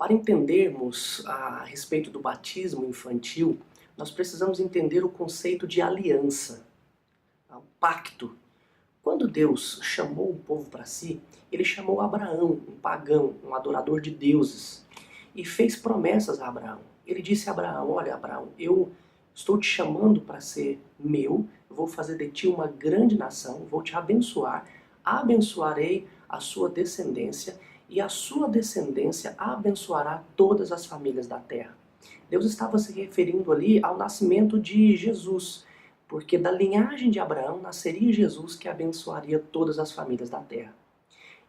Para entendermos a respeito do batismo infantil, nós precisamos entender o conceito de aliança, o pacto. Quando Deus chamou o povo para si, ele chamou Abraão, um pagão, um adorador de deuses, e fez promessas a Abraão. Ele disse a Abraão: olha, Abraão, eu estou te chamando para ser meu, vou fazer de ti uma grande nação, vou te abençoar, abençoarei a sua descendência, e a sua descendência abençoará todas as famílias da terra. Deus estava se referindo ali ao nascimento de Jesus, porque da linhagem de Abraão nasceria Jesus, que abençoaria todas as famílias da terra.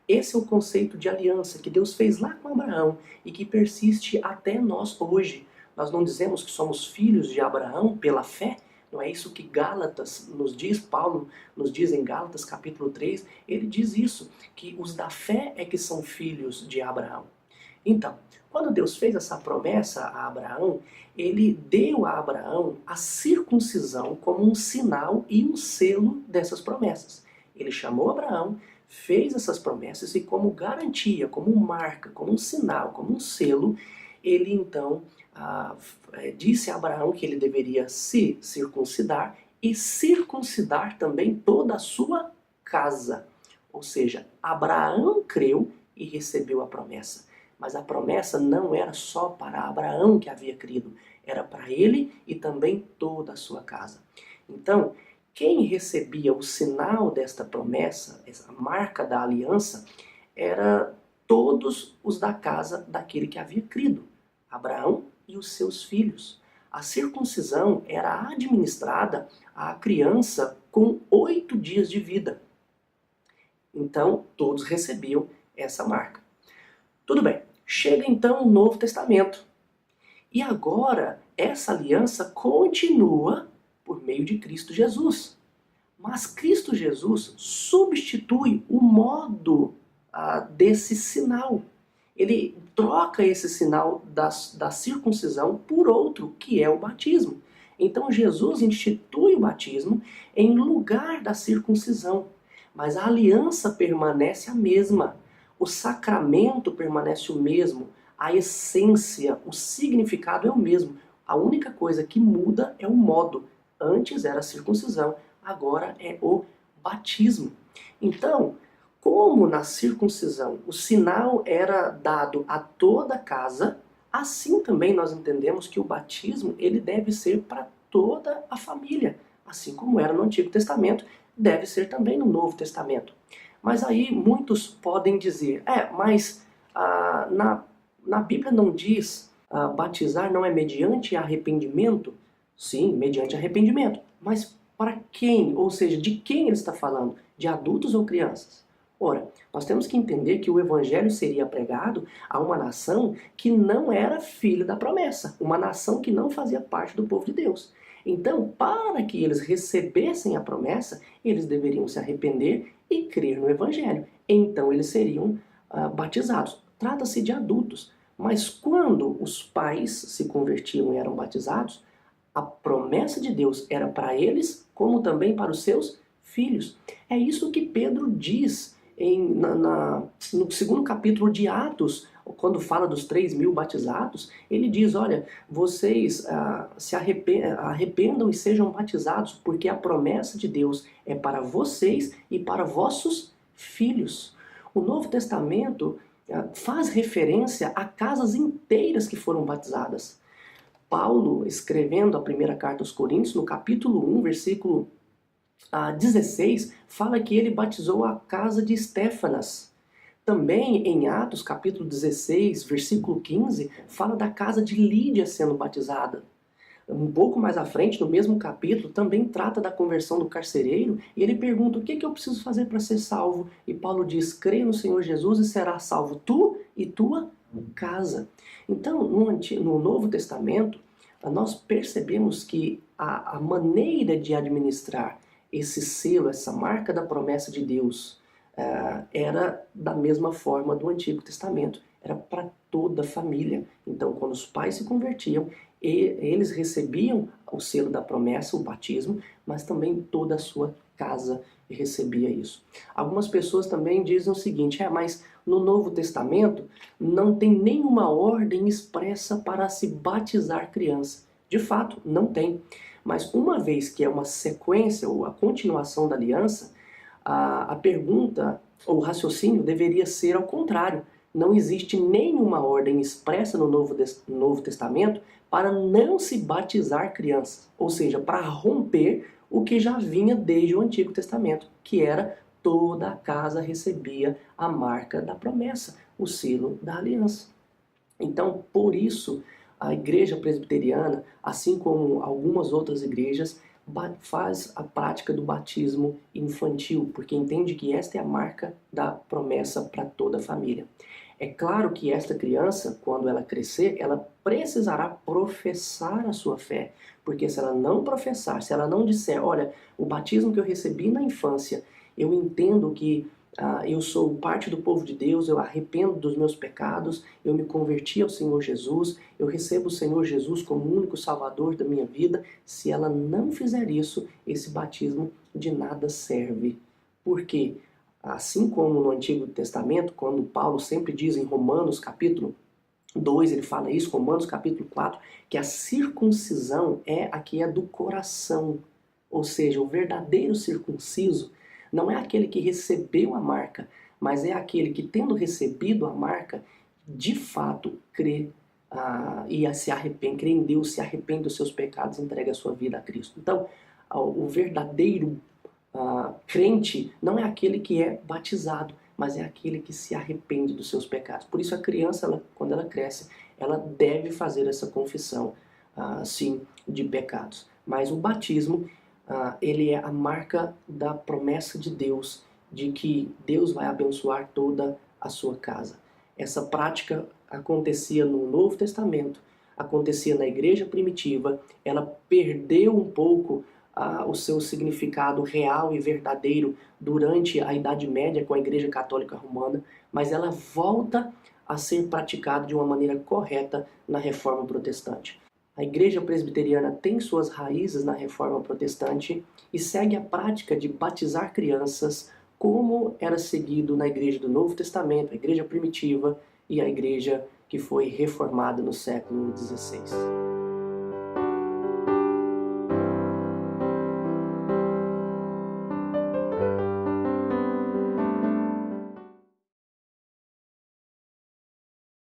Esse é o conceito de aliança que Deus fez lá com Abraão e que persiste até nós hoje. Nós não dizemos que somos filhos de Abraão pela fé, não é isso que Gálatas nos diz, Paulo nos diz em Gálatas capítulo 3, ele diz isso, que os da fé é que são filhos de Abraão. Então, quando Deus fez essa promessa a Abraão, ele deu a Abraão a circuncisão como um sinal e um selo dessas promessas. Ele chamou Abraão, fez essas promessas e como garantia, como marca, como um sinal, como um selo, ele então disse a Abraão que ele deveria se circuncidar e circuncidar também toda a sua casa. Ou seja, Abraão creu e recebeu a promessa. Mas a promessa não era só para Abraão que havia crido, era para ele e também toda a sua casa. Então, quem recebia o sinal desta promessa, essa marca da aliança, era todos os da casa daquele que havia crido, Abraão e os seus filhos. A circuncisão era administrada à criança com 8 dias de vida. Então, todos recebiam essa marca. Tudo bem, chega então o Novo Testamento. E agora, essa aliança continua por meio de Cristo Jesus. Mas Cristo Jesus substitui o modo desse sinal. Ele troca esse sinal da circuncisão por outro, que é o batismo. Então Jesus institui o batismo em lugar da circuncisão. Mas a aliança permanece a mesma. O sacramento permanece o mesmo. A essência, o significado é o mesmo. A única coisa que muda é o modo. Antes era a circuncisão, agora é o batismo. Então, como na circuncisão o sinal era dado a toda a casa, assim também nós entendemos que o batismo ele deve ser para toda a família. Assim como era no Antigo Testamento, deve ser também no Novo Testamento. Mas aí muitos podem dizer, mas na Bíblia não diz batizar não é mediante arrependimento? Sim, mediante arrependimento. Mas para quem? Ou seja, de quem ele está falando? De adultos ou crianças? Ora, nós temos que entender que o Evangelho seria pregado a uma nação que não era filho da promessa, uma nação que não fazia parte do povo de Deus. Então, para que eles recebessem a promessa, eles deveriam se arrepender e crer no Evangelho. Então eles seriam batizados. Trata-se de adultos. Mas quando os pais se convertiam e eram batizados, a promessa de Deus era para eles, como também para os seus filhos. É isso que Pedro diz no segundo capítulo de Atos, quando fala dos 3.000 batizados, ele diz, olha, vocês se arrependam e sejam batizados, porque a promessa de Deus é para vocês e para vossos filhos. O Novo Testamento faz referência a casas inteiras que foram batizadas. Paulo, escrevendo a primeira carta aos Coríntios, no capítulo 1, versículo 16, fala que ele batizou a casa de Estéfanas. Também em Atos, capítulo 16, versículo 15, fala da casa de Lídia sendo batizada. Um pouco mais à frente, no mesmo capítulo, também trata da conversão do carcereiro, e ele pergunta, o que eu preciso fazer para ser salvo? E Paulo diz, crê no Senhor Jesus e serás salvo tu e tua casa. Então, no Novo Testamento, nós percebemos que a maneira de administrar esse selo, essa marca da promessa de Deus, era da mesma forma do Antigo Testamento. Era para toda a família. Então, quando os pais se convertiam, eles recebiam o selo da promessa, o batismo, mas também toda a sua casa recebia isso. Algumas pessoas também dizem o seguinte, mas no Novo Testamento não tem nenhuma ordem expressa para se batizar criança. De fato, não tem. Mas uma vez que é uma sequência ou a continuação da aliança, a pergunta ou o raciocínio deveria ser ao contrário. Não existe nenhuma ordem expressa no Novo Testamento para não se batizar crianças, ou seja, para romper o que já vinha desde o Antigo Testamento, que era toda a casa recebia a marca da promessa, o selo da aliança. Então, por isso, a igreja presbiteriana, assim como algumas outras igrejas, faz a prática do batismo infantil, porque entende que esta é a marca da promessa para toda a família. É claro que esta criança, quando ela crescer, ela precisará professar a sua fé, porque se ela não professar, se ela não disser, olha, o batismo que eu recebi na infância, eu entendo que eu sou parte do povo de Deus, eu arrependo dos meus pecados, eu me converti ao Senhor Jesus, eu recebo o Senhor Jesus como o único Salvador da minha vida. Se ela não fizer isso, esse batismo de nada serve. Por quê? Assim como no Antigo Testamento, quando Paulo sempre diz em Romanos capítulo 2, ele fala isso, Romanos capítulo 4, que a circuncisão é a que é do coração, ou seja, o verdadeiro circunciso não é aquele que recebeu a marca, mas é aquele que, tendo recebido a marca, de fato crê e se arrepende, crê em Deus, se arrepende dos seus pecados, entrega a sua vida a Cristo. Então, o verdadeiro crente não é aquele que é batizado, mas é aquele que se arrepende dos seus pecados. Por isso a criança, quando ela cresce, ela deve fazer essa confissão, sim, de pecados. Mas o batismo, ele é a marca da promessa de Deus, de que Deus vai abençoar toda a sua casa. Essa prática acontecia no Novo Testamento, acontecia na igreja primitiva, ela perdeu um pouco o seu significado real e verdadeiro durante a Idade Média com a Igreja Católica Romana, mas ela volta a ser praticada de uma maneira correta na Reforma Protestante. A Igreja Presbiteriana tem suas raízes na Reforma Protestante e segue a prática de batizar crianças como era seguido na Igreja do Novo Testamento, a Igreja Primitiva e a Igreja que foi reformada no século XVI.